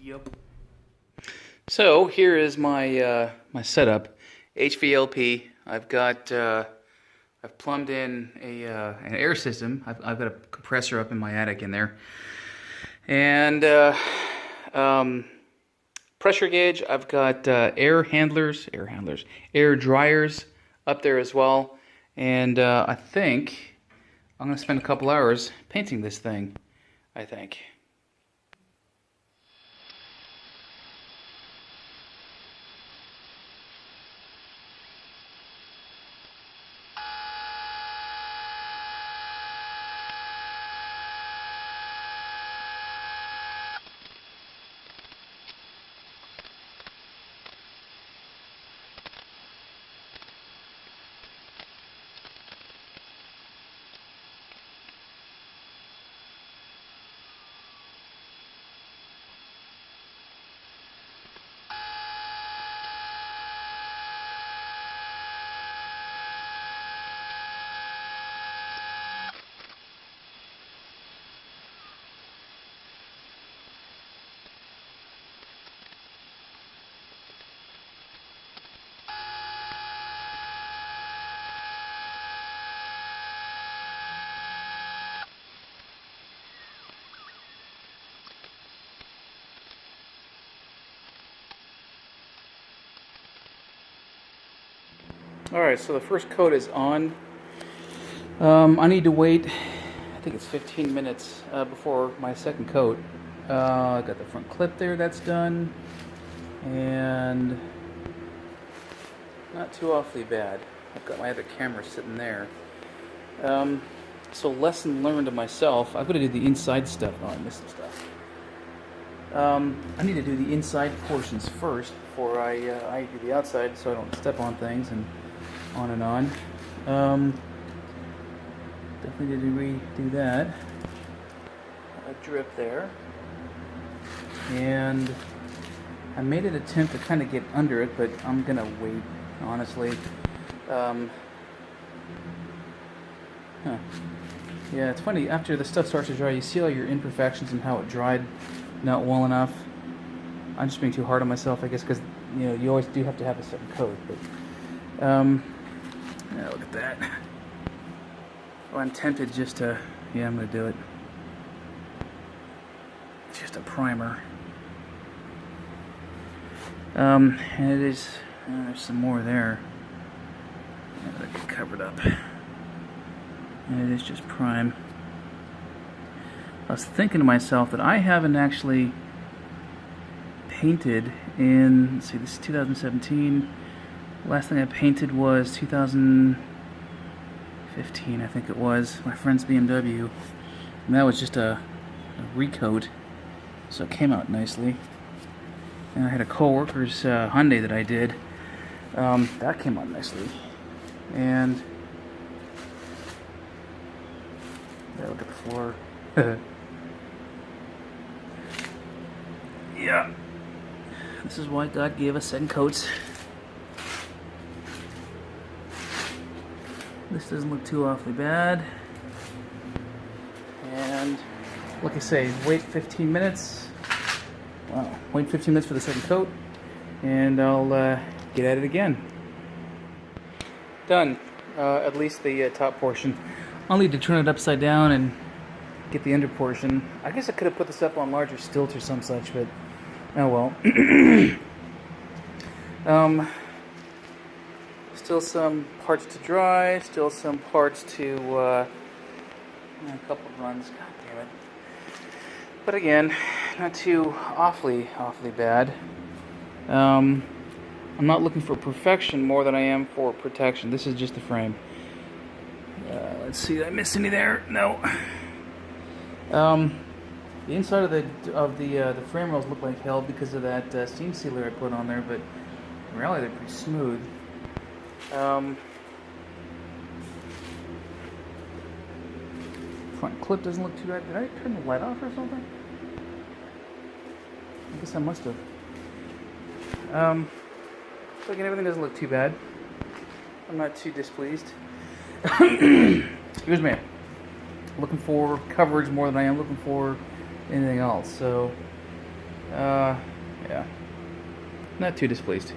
Yep. So here is my my setup, HVLP. I've plumbed in an air system. I've got a compressor up in my attic in there, and pressure gauge. I've got air dryers up there as well, and I think I'm gonna spend a couple hours painting this thing. I think. Alright, so the first coat is on. I need to wait, I think it's 15 minutes before my second coat. I got the front clip there, that's done. And not too awfully bad. I've got my other camera sitting there. So lesson learned to myself, I've got to do the inside stuff. Oh, I missed some stuff. I need to do the inside portions first before I do the outside so I don't step on things and on and on. Definitely need to redo that. A drip there. And I made an attempt to kind of get under it, but I'm going to wait, honestly. Yeah, it's funny, after the stuff starts to dry, you see all your imperfections and how it dried not well enough. I'm just being too hard on myself, I guess, because you always do have to have a second coat. But yeah, look at that. Oh, I'm tempted just to. Yeah, I'm gonna do it. It's just a primer. And it is. There's some more there. That'll get covered up. And it is just prime. I was thinking to myself that I haven't actually painted in, let's see, this is 2017. Last thing I painted was 2015, I think it was. My friend's BMW. And that was just a recoat, so it came out nicely. And I had a co-worker's Hyundai that I did. That came out nicely. And yeah, look at the floor. Yeah. This is why God gave us second coats. This doesn't look too awfully bad. And like I say, wait 15 minutes. Wow, wait 15 minutes for the second coat, and I'll get at it again. Done. At least the top portion. I'll need to turn it upside down and get the under portion. I guess I could have put this up on larger stilts or some such, but oh well. Still some parts to dry, still some parts to, a couple of runs, god damn it. But again, not too awfully bad. I'm not looking for perfection more than I am for protection. This is just the frame. Let's see, did I miss any there? No. The inside of the frame rails look like hell because of that seam sealer I put on there, but in reality they're pretty smooth. Front clip doesn't look too bad. Did I turn the light off or something? I guess I must have. So again, everything doesn't look too bad. I'm not too displeased. Excuse me. Looking for coverage more than I am looking for anything else. So Yeah. Not too displeased.